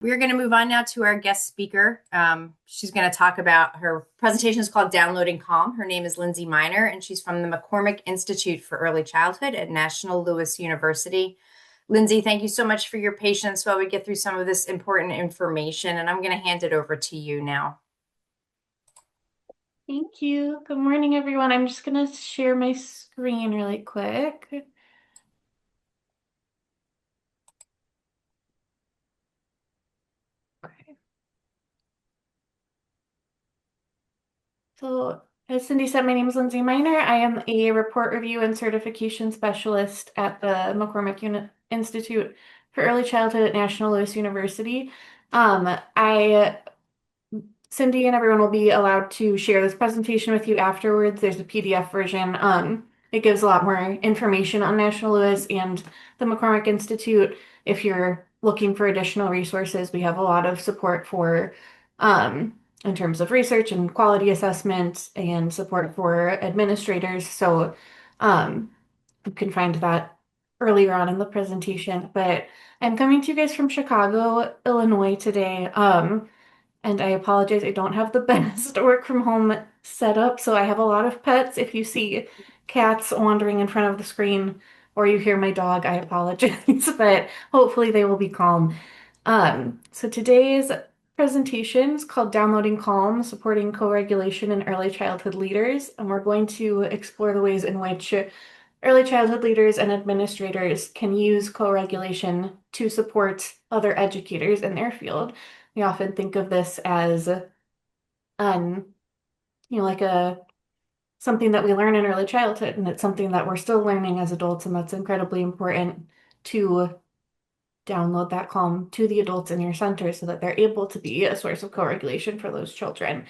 We're going to move on now to our guest speaker. She's going to talk about her presentation is called Downloading Calm. Her name is Lindsay Miner, and she's from the McCormick Institute for Early Childhood at National Louis University. Lindsay, thank you so much for your patience while we get through some of this important information, and I'm going to hand it over to you now. Thank you. Good morning, everyone. I'm just going to share my screen really quick. Okay. So, as Cindy said, my name is Lindsay Miner. I am a report review and certification specialist at the Institute for Early Childhood at National Louis University. I Cindy and everyone will be allowed to share this presentation with you afterwards. There's a PDF version. It gives a lot more information on National Louis and the McCormick Institute. If you're looking for additional resources, we have a lot of support for in terms of research and quality assessment and support for administrators. So you can find that earlier on in the presentation. But I'm coming to you guys from Chicago, Illinois today. And I apologize, I don't have the best work from home setup, so I have a lot of pets. If you see cats wandering in front of the screen or you hear my dog, I apologize, but hopefully they will be calm. So today's presentation is called Downloading Calm, Supporting Co-Regulation in Early Childhood Leaders, and we're going to explore the ways in which early childhood leaders and administrators can use co-regulation to support other educators in their field. We often think of this as like a something that we learn in early childhood, and it's something that we're still learning as adults, and that's incredibly important to download that calm to the adults in your center so that they're able to be a source of co-regulation for those children.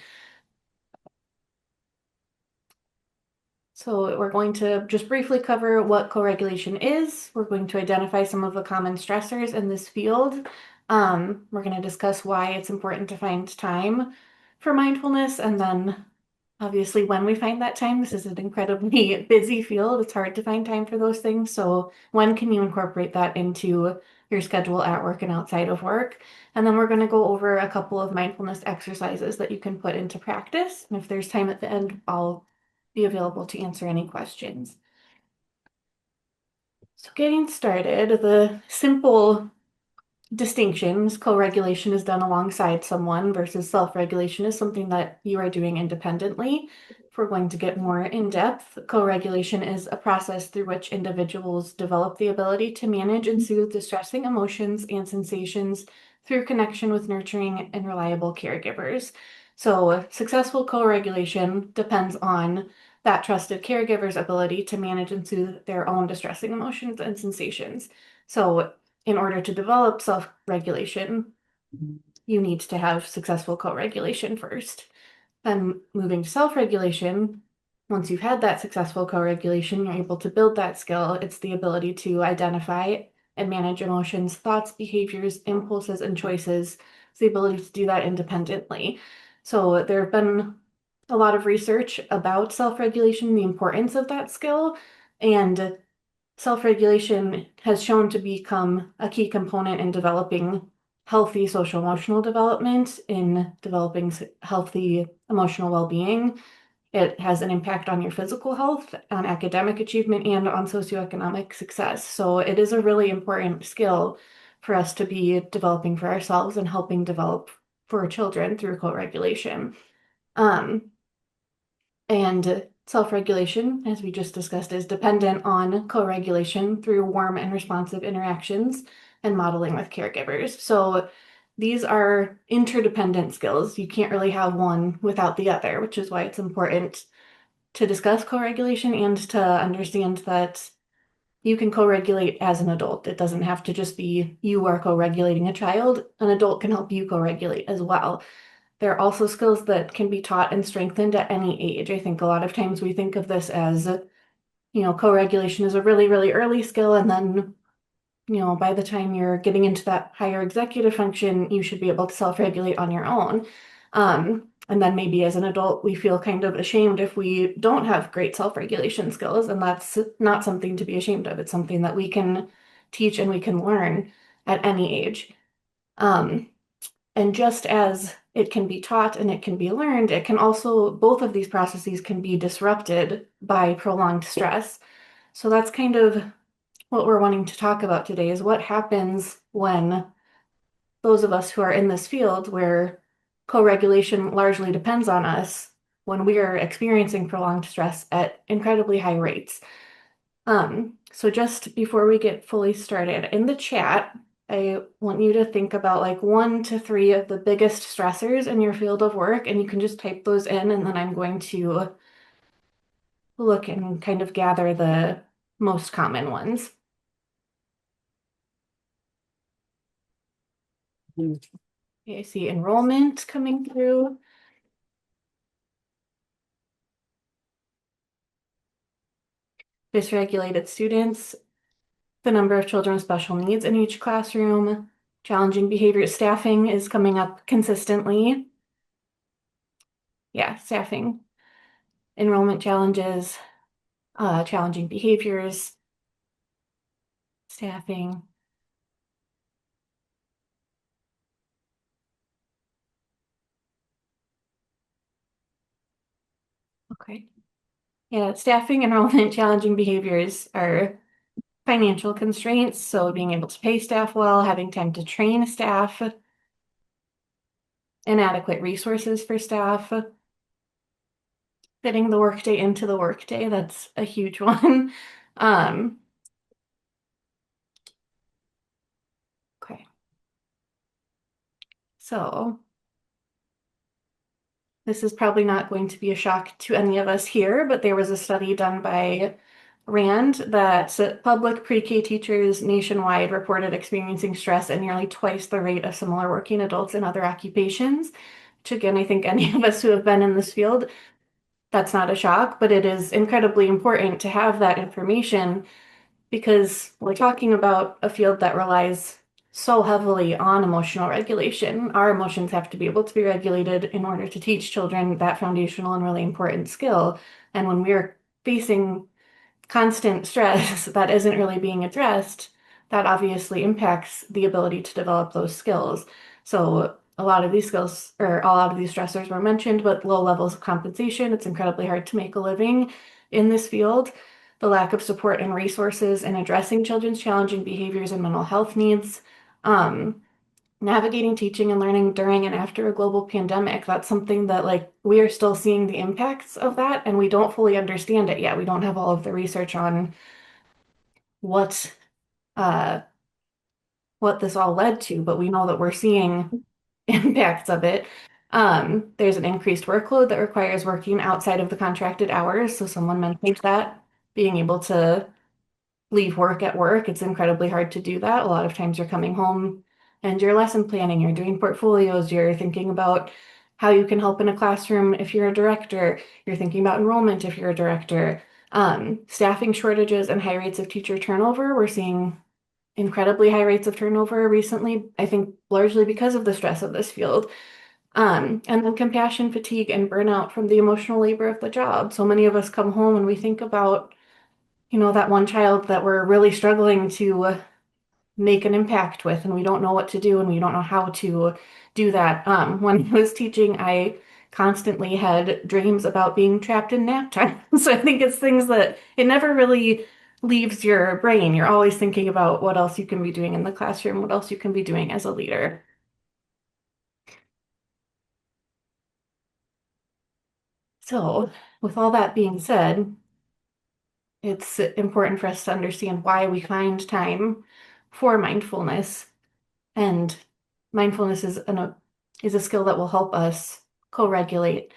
So we're going to just briefly cover what co-regulation is. We're going to identify some of the common stressors in this field. We're going to discuss why it's important to find time for mindfulness, and then obviously when we find that time, this is an incredibly busy field. It's hard to find time for those things. So when can you incorporate that into your schedule at work and outside of work? And then we're going to go over a couple of mindfulness exercises that you can put into practice. And if there's time at the end, I'll be available to answer any questions. So getting started, the simple distinctions, co-regulation is done alongside someone versus self-regulation is something that you are doing independently. If we're going to get more in depth, co-regulation is a process through which individuals develop the ability to manage and soothe distressing emotions and sensations through connection with nurturing and reliable caregivers. So successful co-regulation depends on that trusted caregiver's ability to manage and soothe their own distressing emotions and sensations. So in order to develop self-regulation, you need to have successful co-regulation first. Then moving to self-regulation, once you've had that successful co-regulation, you're able to build that skill. It's the ability to identify and manage emotions, thoughts, behaviors, impulses, and choices. It's the ability to do that independently. So there have been a lot of research about self-regulation, the importance of that skill, and self-regulation has shown to become a key component in developing healthy social emotional development, in developing healthy emotional well-being. It has an impact on your physical health, on academic achievement, and on socioeconomic success. So it is a really important skill for us to be developing for ourselves and helping develop for children through co-regulation. And self-regulation, as we just discussed, is dependent on co-regulation through warm and responsive interactions and modeling with caregivers. So these are interdependent skills. You can't really have one without the other, which is why it's important to discuss co-regulation and to understand that you can co-regulate as an adult. It doesn't have to just be you are co-regulating a child. An adult can help you co-regulate as well. There are also skills that can be taught and strengthened at any age. I think a lot of times we think of this as, co-regulation is a really, really early skill, and then, by the time you're getting into that higher executive function, you should be able to self-regulate on your own. And then maybe as an adult, we feel kind of ashamed if we don't have great self-regulation skills, and that's not something to be ashamed of. It's something that we can teach and we can learn at any age. And just as it can be taught and it can be learned, it can also, both of these processes can be disrupted by prolonged stress. So that's kind of what we're wanting to talk about today is what happens when those of us who are in this field where co-regulation largely depends on us, when we are experiencing prolonged stress at incredibly high rates. So just before we get fully started, in the chat, I want you to think about like 1 to 3 of the biggest stressors in your field of work, and you can just type those in, and then I'm going to look and kind of gather the most common ones. Okay, I see enrollment coming through. Dysregulated students, the number of children with special needs in each classroom, challenging behavior. Staffing is coming up consistently. Yeah, staffing, enrollment challenges, challenging behaviors, staffing. Okay. Yeah, staffing, enrollment, challenging behaviors are financial constraints. So being able to pay staff well, having time to train staff, inadequate resources for staff, fitting the workday into the workday. That's a huge one. Um, okay. So this is probably not going to be a shock to any of us here, but there was a study done by RAND that public pre-K teachers nationwide reported experiencing stress at nearly twice the rate of similar working adults in other occupations. Which again, I think any of us who have been in this field, that's not a shock, but it is incredibly important to have that information because we're talking about a field that relies so heavily on emotional regulation. Our emotions have to be able to be regulated in order to teach children that foundational and really important skill. And when we're facing constant stress that isn't really being addressed, that obviously impacts the ability to develop those skills. So a lot of these skills or a lot of these stressors were mentioned, but low levels of compensation, it's incredibly hard to make a living in this field. The lack of support and resources in addressing children's challenging behaviors and mental health needs. Um, Navigating teaching and learning during and after a global pandemic, that's something that like we are still seeing the impacts of that and we don't fully understand it yet. We don't have all of the research on what uh what this all led to, but we know that we're seeing impacts of it. There's an increased workload that requires working outside of the contracted hours. So someone mentioned that being able to leave work at work. It's incredibly hard to do that. A lot of times you're coming home and you're lesson planning, you're doing portfolios, you're thinking about how you can help in a classroom if you're a director, you're thinking about enrollment if you're a director. Staffing shortages and high rates of teacher turnover. We're seeing incredibly high rates of turnover recently, I think largely because of the stress of this field. And then compassion fatigue and burnout from the emotional labor of the job. So many of us come home and we think about that one child that we're really struggling to make an impact with, and we don't know what to do and we don't know how to do that. When I was teaching, I constantly had dreams about being trapped in nap time. So I think it's things that it never really leaves your brain. You're always thinking about what else you can be doing in the classroom, what else you can be doing as a leader. So, with all that being said, it's important for us to understand why we find time for mindfulness. And mindfulness is a skill that will help us co-regulate.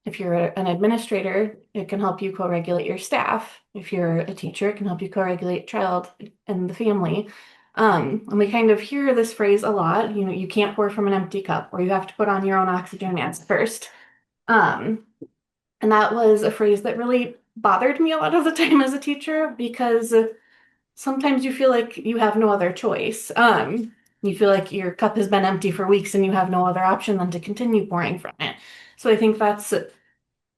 If you're an administrator, it can help you co-regulate your staff. If you're a teacher, it can help you co-regulate child and the family. And we kind of hear this phrase a lot, you can't pour from an empty cup, or you have to put on your own oxygen mask first. Um, and that was a phrase that really bothered me a lot of the time as a teacher because sometimes you feel like you have no other choice. You feel like your cup has been empty for weeks and you have no other option than to continue pouring from it. So I think that's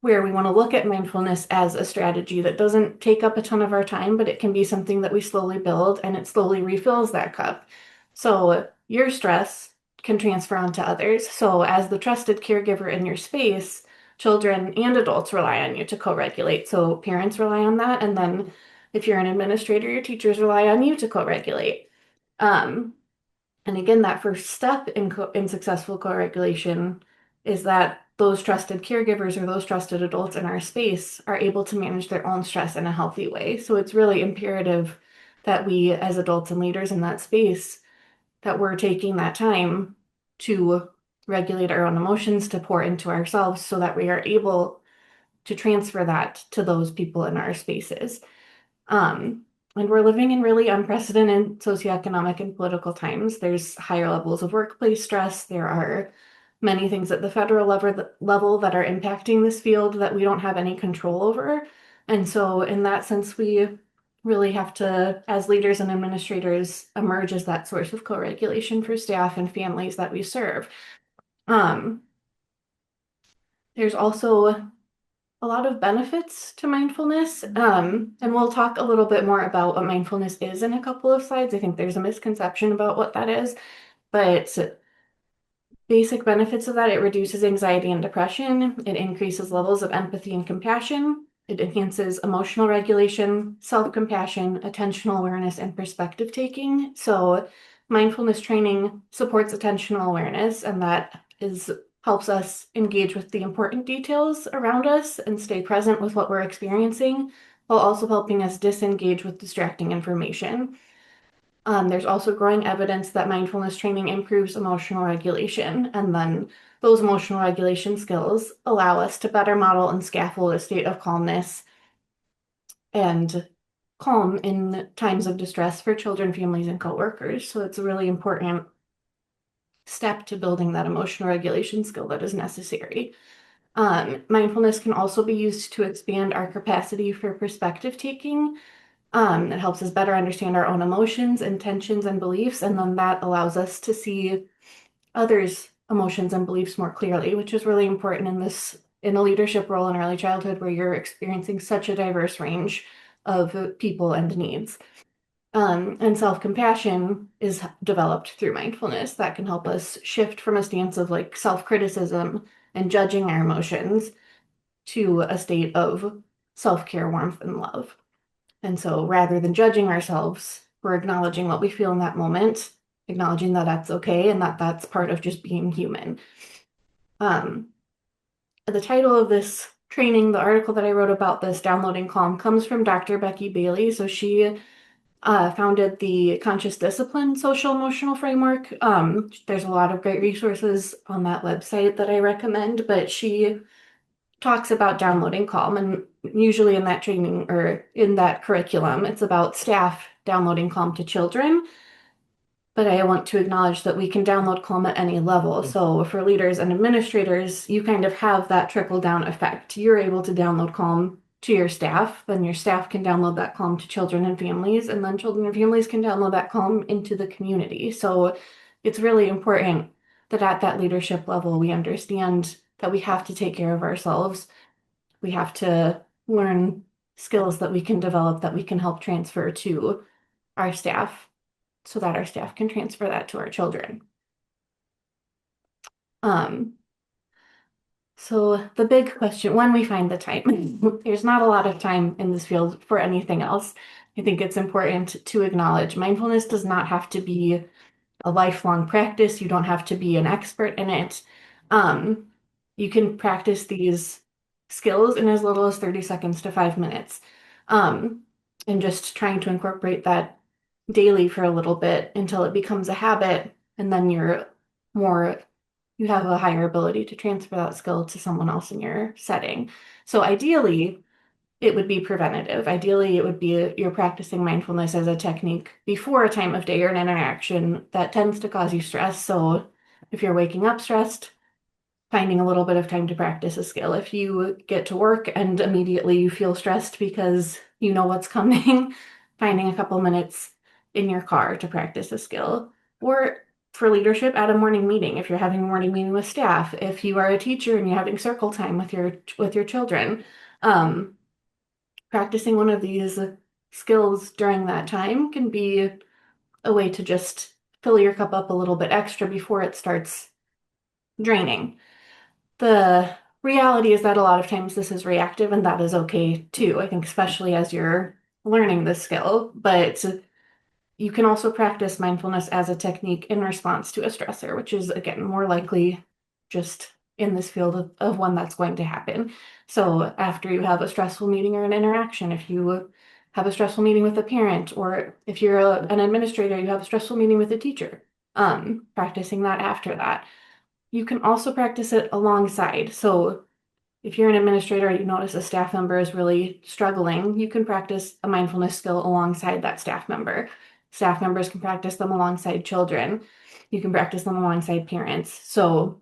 where we want to look at mindfulness as a strategy that doesn't take up a ton of our time, but it can be something that we slowly build and it slowly refills that cup. So your stress can transfer on to others. So, as the trusted caregiver in your space, children and adults rely on you to co-regulate. So, parents rely on that. And then, if you're an administrator, your teachers rely on you to co-regulate. Um, and again, that first step in successful co-regulation is that those trusted caregivers or those trusted adults in our space are able to manage their own stress in a healthy way. So it's really imperative that we, as adults and leaders in that space, that we're taking that time to regulate our own emotions, to pour into ourselves so that we are able to transfer that to those people in our spaces. Um, and we're living in really unprecedented socioeconomic and political times. There's higher levels of workplace stress. There are many things at the federal level that are impacting this field that we don't have any control over. And so, in that sense, we really have to, as leaders and administrators, emerge as that source of co-regulation for staff and families that we serve. Um, there's also a lot of benefits to mindfulness. And we'll talk a little bit more about what mindfulness is in a couple of slides. I think there's a misconception about what that is, but basic benefits of that, it reduces anxiety and depression, it increases levels of empathy and compassion, it enhances emotional regulation, self-compassion, attentional awareness, and perspective taking. So mindfulness training supports attentional awareness, and that is helps us engage with the important details around us and stay present with what we're experiencing, while also helping us disengage with distracting information. There's also growing evidence that mindfulness training improves emotional regulation, and then those emotional regulation skills allow us to better model and scaffold a state of calmness and calm in times of distress for children, families, and coworkers. So it's a really important step to building that emotional regulation skill that is necessary. Mindfulness can also be used to expand our capacity for perspective taking. It helps us better understand our own emotions, intentions, and beliefs, and then that allows us to see others' emotions and beliefs more clearly, which is really important in a leadership role in early childhood where you're experiencing such a diverse range of people and needs. And self-compassion is developed through mindfulness that can help us shift from a stance of like self-criticism and judging our emotions to a state of self-care, warmth, and love. And so rather than judging ourselves, we're acknowledging what we feel in that moment, acknowledging that that's okay and that that's part of just being human. Um, the title of this training, the article that I wrote about this, Downloading Calm, comes from Dr. Becky Bailey. So she founded the Conscious Discipline Social Emotional Framework. There's a lot of great resources on that website that I recommend, but she talks about downloading Calm, and usually in that training or in that curriculum, it's about staff downloading Calm to children. But I want to acknowledge that we can download Calm at any level. So for leaders and administrators, you kind of have that trickle down effect. You're able to download Calm to your staff, then your staff can download that Calm to children and families, and then children and families can download that Calm into the community. So it's really important that at that leadership level, we understand that we have to take care of ourselves. We have to learn skills that we can develop that we can help transfer to our staff so that our staff can transfer that to our children. Um, so the big question, when we find the time, there's not a lot of time in this field for anything else. I think it's important to acknowledge mindfulness does not have to be a lifelong practice. You don't have to be an expert in it. Um, you can practice these skills in as little as 30 seconds to 5 minutes. Um, and just trying to incorporate that daily for a little bit until it becomes a habit, and then more, you have a higher ability to transfer that skill to someone else in your setting. So ideally, it would be preventative. Ideally, it would be you're practicing mindfulness as a technique before a time of day or an interaction that tends to cause you stress. So if you're waking up stressed, finding a little bit of time to practice a skill. If you get to work and immediately you feel stressed because you know what's coming, finding a couple minutes in your car to practice a skill. Or for leadership at a morning meeting, if you're having a morning meeting with staff, if you are a teacher and you're having circle time with your children, practicing one of these skills during that time can be a way to just fill your cup up a little bit extra before it starts draining. The reality is that a lot of times this is reactive, and that is okay too. I think, especially as you're learning this skill, but you can also practice mindfulness as a technique in response to a stressor, which is, again, more likely just in this field of when that's going to happen. So after you have a stressful meeting or an interaction, if you have a stressful meeting with a parent, or if you're an administrator, you have a stressful meeting with a teacher, practicing that after that. You can also practice it alongside. So if you're an administrator, you notice a staff member is really struggling, you can practice a mindfulness skill alongside that staff member. Staff members can practice them alongside children. You can practice them alongside parents. So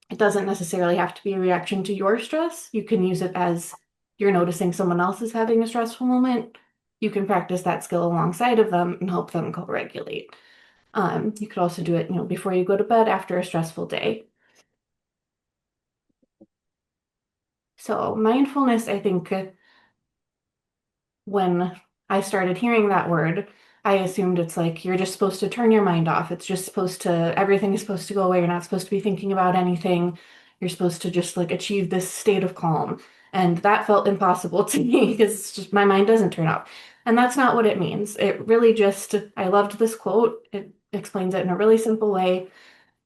it doesn't necessarily have to be a reaction to your stress. You can use it as you're noticing someone else is having a stressful moment. You can practice that skill alongside of them and help them co-regulate. You could also do it, before you go to bed after a stressful day. So mindfulness, I think, when I started hearing that word, I assumed it's like you're just supposed to turn your mind off. It's just supposed to, everything is supposed to go away. You're not supposed to be thinking about anything. You're supposed to just like achieve this state of calm. And that felt impossible to me because it's just my mind doesn't turn off. And that's not what it means. It really just, I loved this quote. It explains it in a really simple way.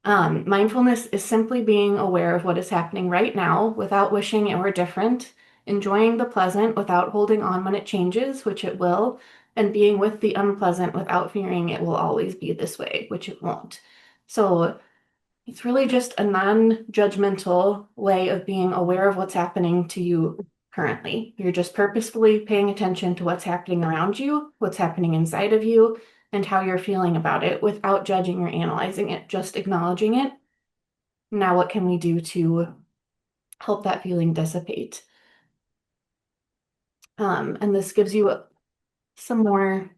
Mindfulness is simply being aware of what is happening right now without wishing it were different, enjoying the pleasant without holding on when it changes, which it will, and being with the unpleasant without fearing it will always be this way, which it won't. So it's really just a non-judgmental way of being aware of what's happening to you currently. You're just purposefully paying attention to what's happening around you, what's happening inside of you, and how you're feeling about it without judging or analyzing it, just acknowledging it. Now, what can we do to help that feeling dissipate? And this gives you some more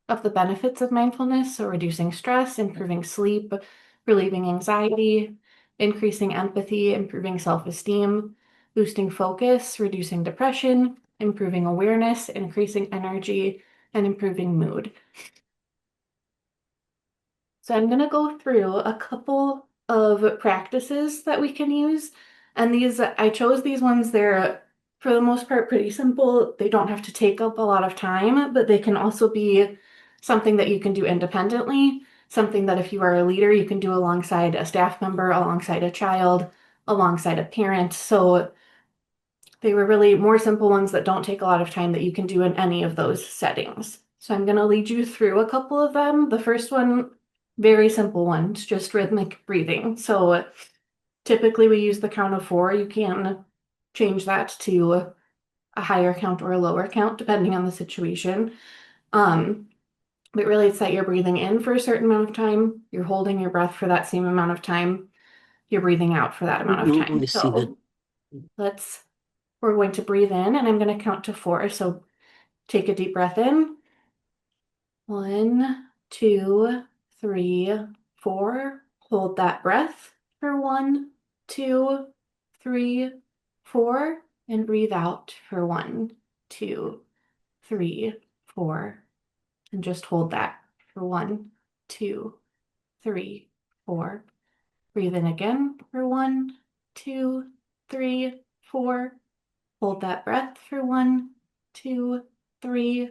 of the benefits of mindfulness. So reducing stress, improving sleep, relieving anxiety, increasing empathy, improving self-esteem, boosting focus, reducing depression, improving awareness, increasing energy, and improving mood. So I'm going to go through a couple of practices that we can use. And I chose these ones. They're, for the most part, pretty simple. They don't have to take up a lot of time, but they can also be something that you can do independently, something that if you are a leader, you can do alongside a staff member, alongside a child, alongside a parent. So they were really more simple ones that don't take a lot of time that you can do in any of those settings. So I'm going to lead you through a couple of them. The first one, very simple one, it's just rhythmic breathing. So typically we use the count of 4. You can change that to a higher count or a lower count, depending on the situation. But really it's that you're breathing in for a certain amount of time, you're holding your breath for that same amount of time, you're breathing out for that amount of time. So we're going to breathe in and I'm going to count to 4. So take a deep breath in. 1, 2, 3, 4. Hold that breath for 1, 2, 3, 4. And breathe out for 1, 2, 3, 4. And just hold that for 1, 2, 3, 4. Breathe in again for 1, 2, 3, 4. Hold that breath for 1, 2, 3,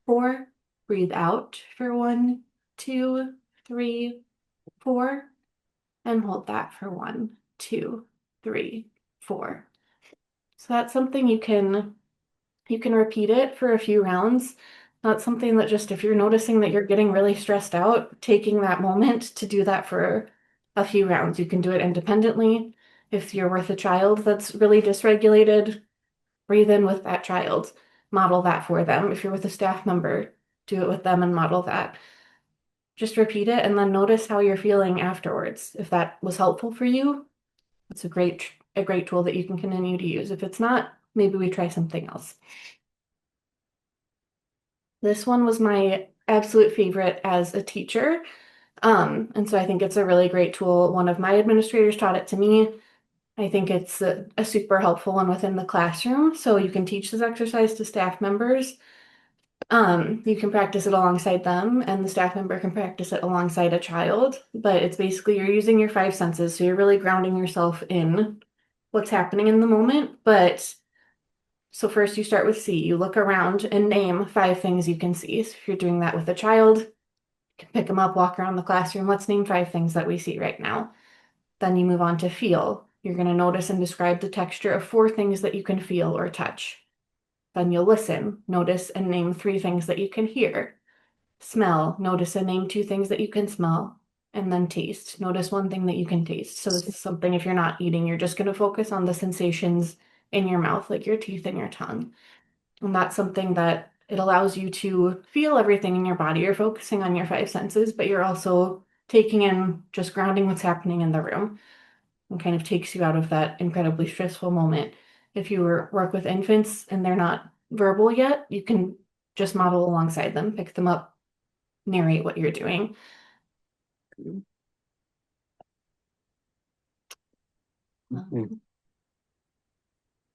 4. Breathe out for 1, 2, 3, 4. And hold that for 1, 2, 3, 4. So that's something you can repeat it for a few rounds. That's something that just if you're noticing that you're getting really stressed out, taking that moment to do that for a few rounds. You can do it independently. If you're with a child that's really dysregulated, breathe in with that child, model that for them. If you're with a staff member, do it with them and model that. Just repeat it and then notice how you're feeling afterwards. If that was helpful for you, it's a great tool that you can continue to use. If it's not, maybe we try something else. This one was my absolute favorite as a teacher. And so I think it's a really great tool. One of my administrators taught it to me. I think it's a super helpful one within the classroom. So you can teach this exercise to staff members. You can practice it alongside them, and the staff member can practice it alongside a child, but it's basically you're using your five senses, so you're really grounding yourself in what's happening in the moment. But so first you start with see. You look around and name five things you can see. So if you're doing that with a child, you can pick them up, walk around the classroom. Let's name five things that we see right now. Then you move on to feel. You're going to notice and describe the texture of four things that you can feel or touch. Then you'll listen, notice and name three things that you can hear. Smell, notice and name two things that you can smell. And then taste, notice one thing that you can taste. So this is something if you're not eating, you're just going to focus on the sensations in your mouth, like your teeth and your tongue. And that's something that it allows you to feel everything in your body. You're focusing on your five senses, but you're also taking in just grounding what's happening in the room and kind of takes you out of that incredibly stressful moment. If you work with infants and they're not verbal yet, you can just model alongside them, pick them up, narrate what you're doing. Mhm.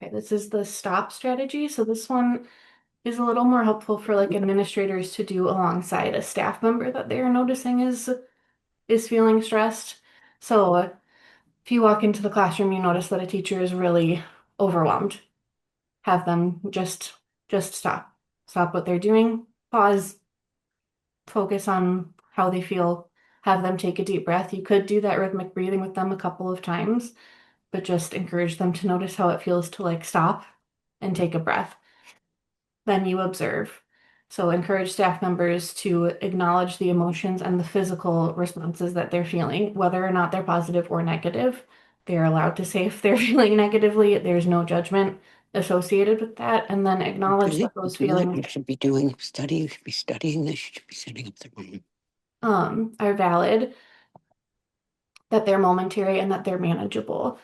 Okay, this is the stop strategy. So this one is a little more helpful for like administrators to do alongside a staff member that they are noticing is feeling stressed. So if you walk into the classroom, you notice that a teacher is really overwhelmed. Have them just stop. Stop what they're doing, pause, focus on how they feel, have them take a deep breath. You could do that rhythmic breathing with them a couple of times, but just encourage them to notice how it feels to like stop and take a breath. Then you observe. So encourage staff members to acknowledge the emotions and the physical responses that they're feeling, whether or not they're positive or negative. They're allowed to say if they're feeling negatively, there's no judgment associated with that, and then acknowledge Okay, that those do what feelings you should be doing. Study, you should be studying this, you should be setting up the room. are valid, that they're momentary, and that they're manageable.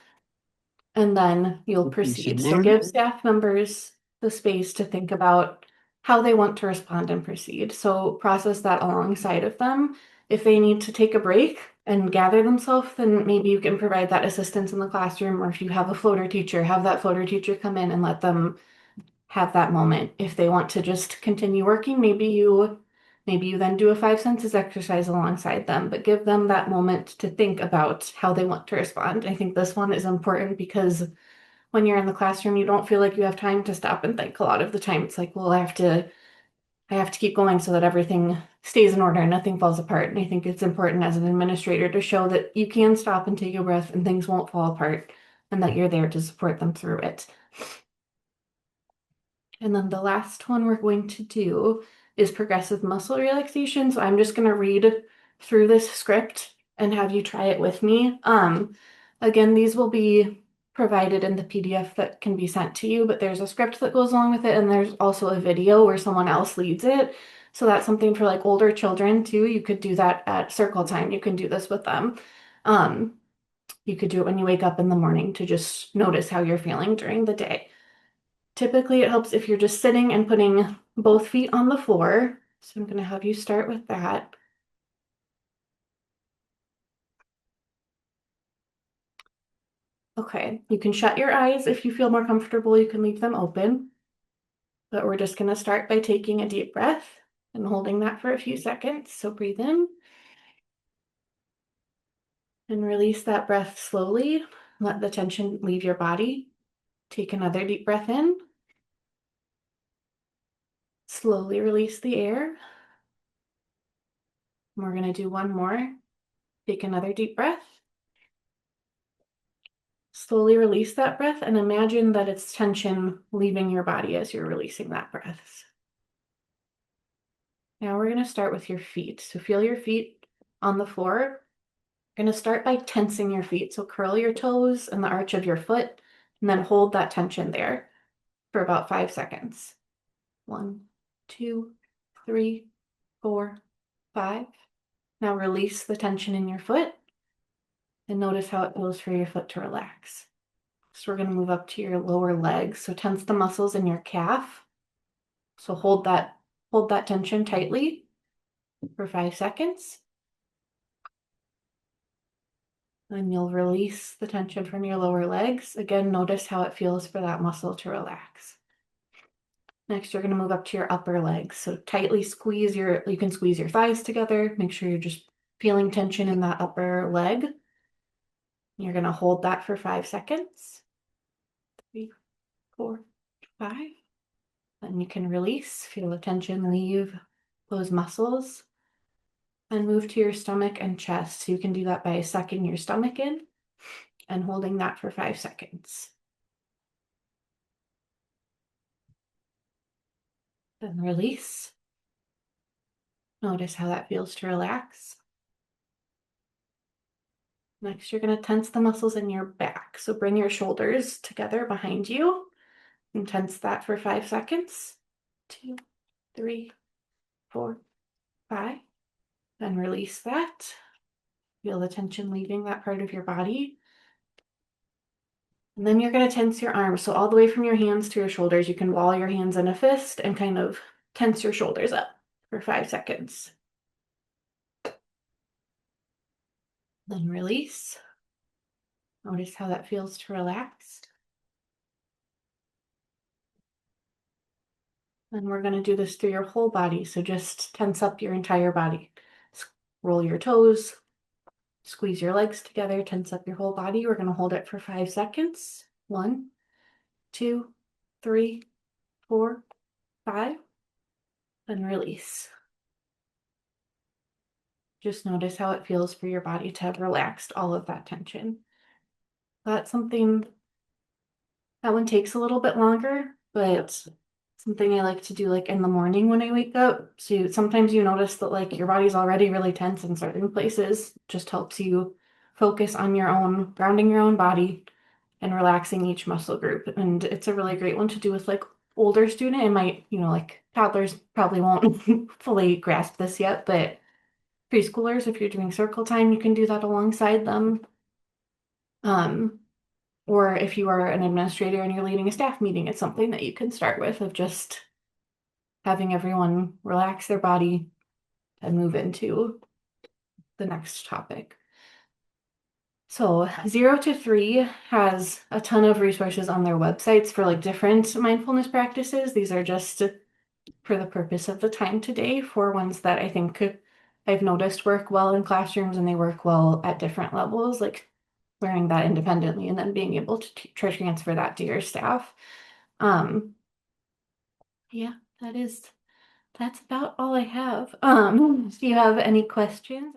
And then you'll Who's in proceed. So there? give staff members the space to think about how they want to respond and proceed. So process that alongside of them. If they need to take a break and gather themselves, then maybe you can provide that assistance in the classroom, or if you have a floater teacher, have that floater teacher come in and let them have that moment. If they want to just continue working, maybe you then do a five senses exercise alongside them, but give them that moment to think about how they want to respond. I think this one is important because when you're in the classroom, you don't feel like you have time to stop and think a lot of the time. It's like, well, I have to keep going so that everything stays in order and nothing falls apart. And I think it's important as an administrator to show that you can stop and take a breath and things won't fall apart and that you're there to support them through it. And then the last one we're going to do is progressive muscle relaxation. So I'm just going to read through this script and have you try it with me. Again, these will be provided in the PDF that can be sent to you, but there's a script that goes along with it, and there's also a video where someone else leads it. So that's something for like older children too. You could do that at circle time. You can do this with them. Um, you could do it when you wake up in the morning to just notice how you're feeling during the day. Typically, it helps if you're just sitting and putting both feet on the floor. So I'm going to have you start with that. Okay, you can shut your eyes if you feel more comfortable. You can leave them open. But we're just going to start by taking a deep breath and holding that for a few seconds. So breathe in and release that breath slowly. Let the tension leave your body. Take another deep breath in. Slowly release the air. We're going to do one more. Take another deep breath. Slowly release that breath and imagine that it's tension leaving your body as you're releasing that breath. Now we're going to start with your feet. So feel your feet on the floor. You're going to start by tensing your feet. So curl your toes and the arch of your foot, and then hold that tension there for about 5 seconds. 1, 2, 3, 4, 5. Now release the tension in your foot and notice how it feels for your foot to relax. So we're going to move up to your lower legs. So tense the muscles in your calf. So hold that tension tightly for 5 seconds. Then you'll release the tension from your lower legs. Again, notice how it feels for that muscle to relax. Next, you're going to move up to your upper legs. So tightly squeeze you can squeeze your thighs together. Make sure you're just feeling tension in that upper leg. You're going to hold that for 5 seconds. 3, 4, 5. Then you can release, feel the tension leave those muscles. And move to your stomach and chest. So you can do that by sucking your stomach in and holding that for 5 seconds. Then release. Notice how that feels to relax. Next, you're going to tense the muscles in your back. So bring your shoulders together behind you and tense that for 5 seconds. 2, 3, 4, 5. Then release that. Feel the tension leaving that part of your body. And then you're going to tense your arms. So all the way from your hands to your shoulders, you can ball your hands in a fist and kind of tense your shoulders up for 5 seconds. Then release. Notice how that feels to relax. And we're going to do this through your whole body. So just tense up your entire body. Roll your toes, squeeze your legs together, tense up your whole body. We're going to hold it for 5 seconds. 1, 2, 3, 4, 5. Then release. Just notice how it feels for your body to have relaxed all of that tension. That's something, that one takes a little bit longer, but something I like to do like in the morning when I wake up. So sometimes you notice that like your body's already really tense in certain places. Just helps you focus on your own, grounding your own body and relaxing each muscle group. And it's a really great one to do with like older student. It might, like toddlers probably won't fully grasp this yet, but preschoolers, if you're doing circle time, you can do that alongside them. Or if you are an administrator and you're leading a staff meeting, it's something that you can start with of just having everyone relax their body and move into the next topic. So 0 to 3 has a ton of resources on their websites for like different mindfulness practices. These are just for the purpose of the time today for ones that I think I've noticed work well in classrooms and they work well at different levels, like learning that independently and then being able to transfer that to your staff. Yeah, that's about all I have. Do you have any questions?